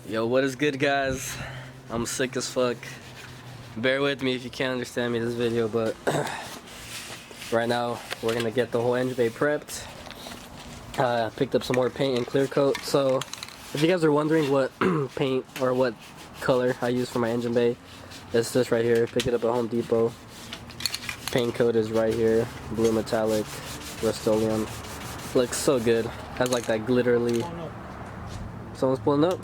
Yo, what is good, guys? I'm sick as fuck. Bear with me if you can't understand me this video, but right now we're gonna get the whole engine bay prepped. Picked up some more paint and clear coat. So if you guys are wondering what paint or what color I use for my engine bay, it's this right here. Pick it up at Home Depot. Paint coat is right here, blue metallic, Rust-Oleum. Looks so good. Has like that glittery. Someone's pulling up.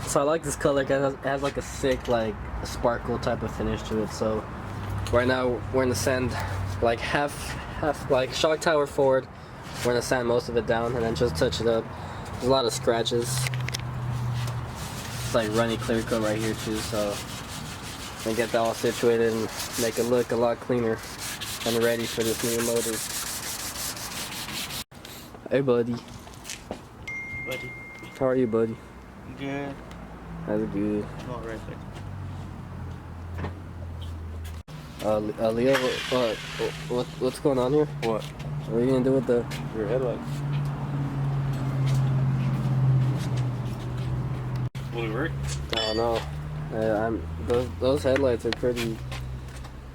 So I like this color because it has like a sick, like a sparkle type of finish to it. So right now we're gonna sand like half like shock tower forward. We're gonna sand most of it down and then just touch it up. There's a lot of scratches. It's like runny clear coat right here too. So I'm gonna get that all situated and make it look a lot cleaner and ready for this new motor. Hey buddy. Buddy. How are you, buddy? Good. That's good. Not right there. Leo, what's going on here? What? What are you gonna do with Your headlights. Will it work? I don't know. Those headlights are pretty.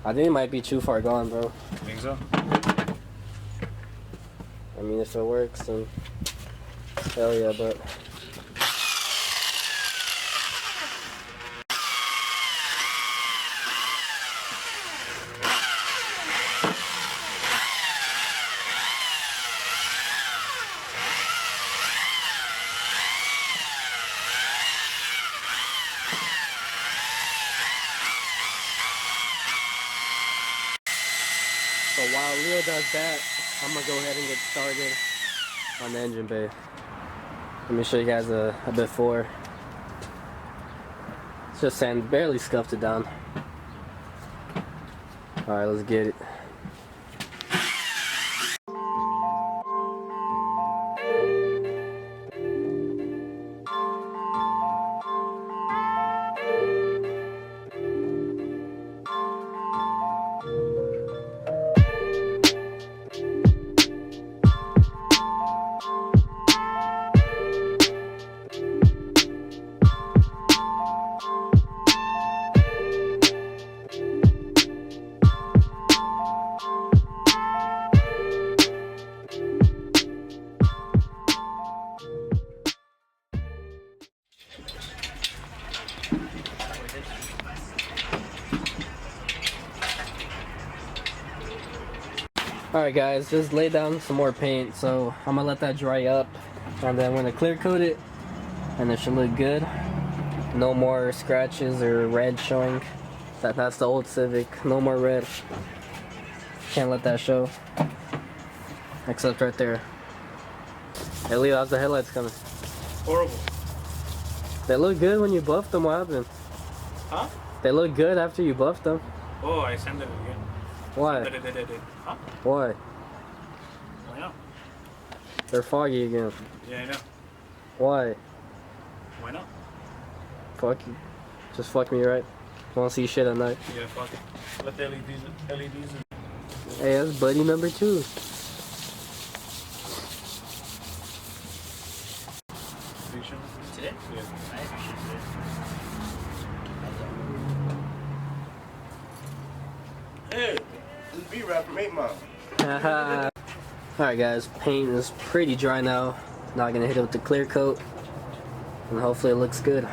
I think it might be too far gone, bro. You think so? I mean, if it works, then hell yeah, but. So while Leo does that, I'm gonna go ahead and get started on the engine bay. Let me show you guys a before. It's just sand, barely scuffed it down. Alright, let's get it. Alright guys, just lay down some more paint, so I'm gonna let that dry up and then we're gonna clear coat it and it should look good. No more scratches or red showing. That's the old Civic. No more red. Can't let that show. Except right there. Hey Leo, how's the headlights coming? Horrible. They look good when you buffed them. What happened? Huh? They look good after you buffed them. Oh, I sanded it again. Why? Huh? Why? I know. They're foggy again. Yeah, I know. Why? Why not? Fuck you. Just fuck me, right? Wanna see shit at night. Yeah, fuck it. Let the LEDs in. Hey, that's buddy number 2. Today? Yeah. Hey, this B-Rap from 8 Mile. Alright guys, paint is pretty dry now. Now gonna hit it with the clear coat and hopefully it looks good.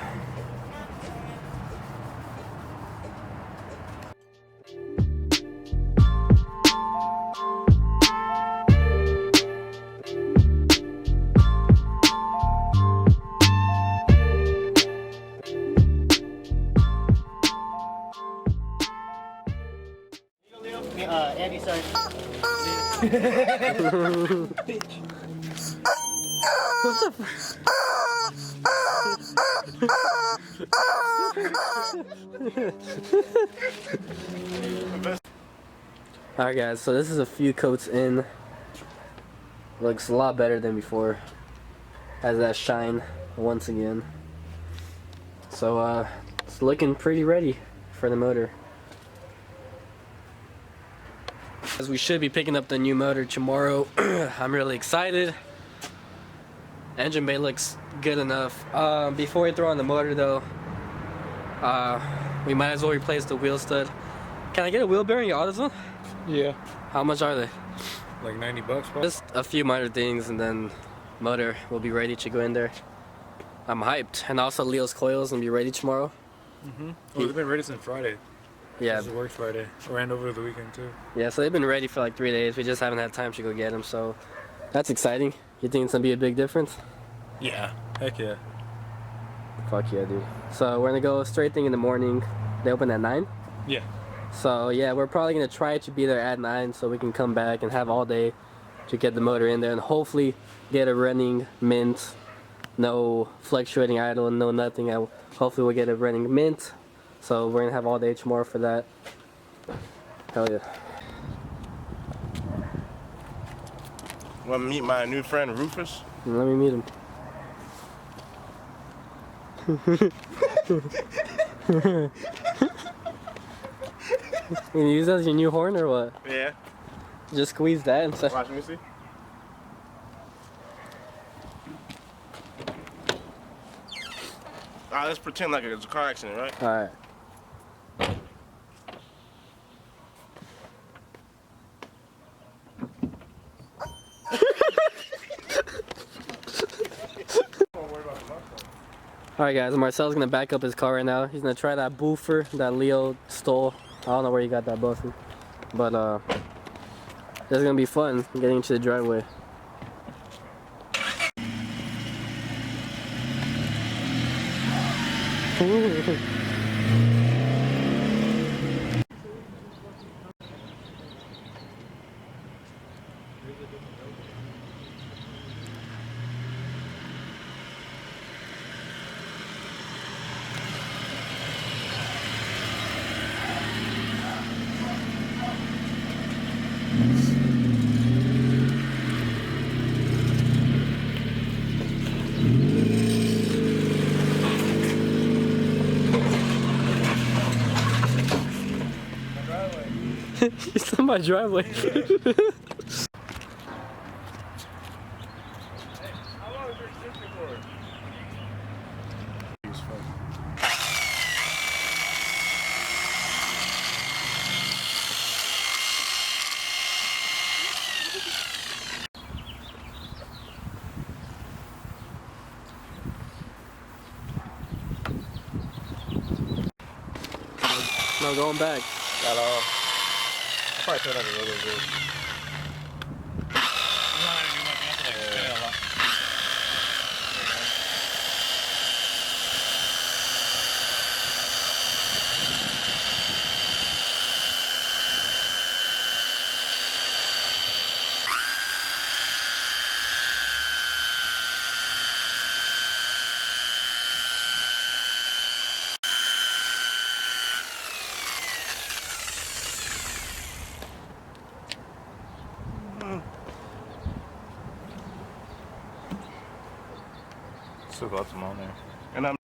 Andy, sorry. Alright guys, so this is a few coats in. Looks a lot better than before. Has that shine once again. So it's looking pretty ready for the motor. As we should be picking up the new motor tomorrow. I'm really excited. Engine bay looks good enough. Before we throw on the motor though, we might as well replace the wheel stud. Can I get a wheel bearing in AutoZone? Yeah. How much are they? Like 90 bucks, bro. Just a few minor things and then motor will be ready to go in there. I'm hyped. And also Leo's coils will be ready tomorrow. Oh, they've been ready since Friday. Yeah. It's a work Friday. And over the weekend too. Yeah, so they've been ready for like 3 days. We just haven't had time to go get them, so that's exciting. You think it's gonna be a big difference? Yeah. Heck yeah. Fuck yeah, dude. So we're gonna go straight thing in the morning. They open at 9? Yeah. So yeah, we're probably gonna try to be there at 9 so we can come back and have all day to get the motor in there and hopefully get a running mint. No fluctuating idle, no nothing. Hopefully we'll get a running mint. So we're gonna have all day tomorrow for that. Hell yeah. Want to meet my new friend Rufus? Let me meet him. You use that as your new horn or what? Yeah. Just squeeze that and stuff. Watch me see. Let's pretend like it's a car accident, right? Alright. Alright guys, Marcel's gonna back up his car right now. He's gonna try that boofer that Leo stole. I don't know where you got that buffer. But this is gonna be fun getting into the driveway. It's on my driveway. How long is your assistant cord? No, going back. At all. I'll probably turn it a little bit. Still got some on there. And I'm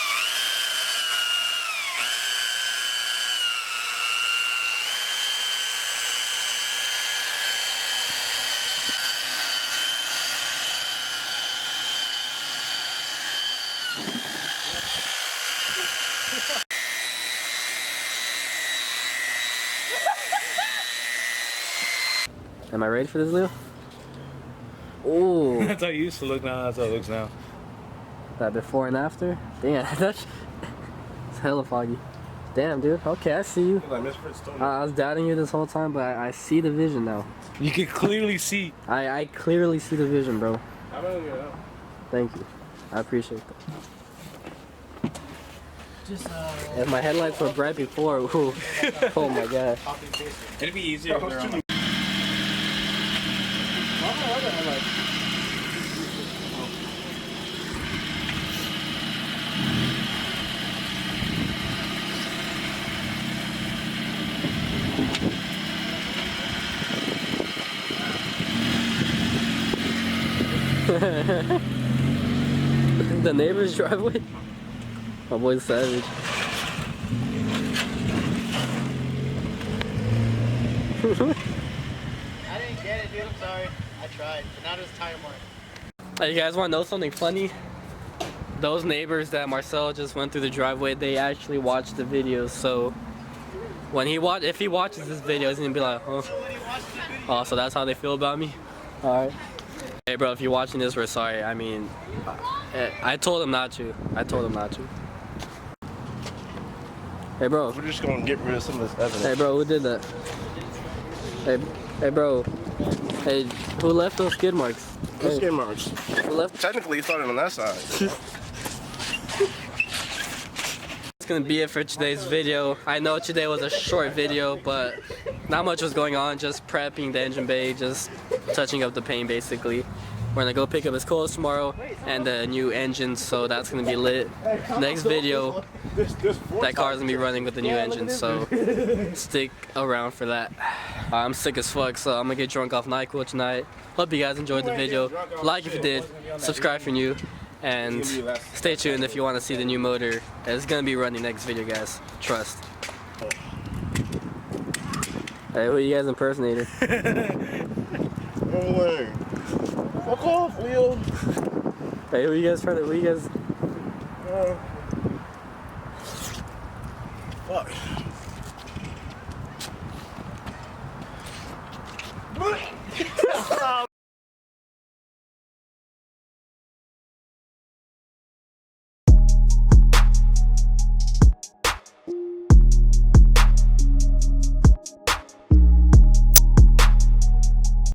Am I ready for this, Leo? Ooh. That's how it used to look now. That's how it looks now. That before and after? Damn, that's it's hella foggy. Damn, dude. Okay, I see you. I was doubting you this whole time, but I see the vision now. You can clearly see. I clearly see the vision, bro. I'm gonna get out. Thank you. I appreciate that. If my headlights were bright before, ooh. Oh my god. It'd be easier if they're on. The neighbor's driveway? My boy's savage. I didn't get it, dude. I'm sorry. I tried, but not as tire mark. Hey, you guys want to know something funny? Those neighbors that Marcel just went through the driveway, they actually watched the videos. So when if he watches this video, he's gonna be like, huh? Oh, so that's how they feel about me? Alright. Hey bro, if you're watching this, we're sorry. I mean, I told him not to. I told him not to. Hey bro. We're just gonna get rid of some of this evidence. Hey bro, who did that? Hey bro. Hey, who left those skid marks? Those skid marks. Who left? Technically, it started on that side. That's gonna be it for today's video. I know today was a short video, but not much was going on. Just prepping the engine bay, just touching up the paint basically. We're gonna go pick up his coils tomorrow and the new engine, so that's gonna be lit. Next video, that car's gonna be running with the new engine, so stick around for that. I'm sick as fuck, so I'm gonna get drunk off NyQuil tonight. Hope you guys enjoyed the video. Like if you did, subscribe if you're new, and stay tuned if you want to see the new motor. It's gonna be running next video, guys. Trust. Hey, who you guys impersonating? Fuck off, Leo. Hey, who you guys trying to? Who you guys? Fuck.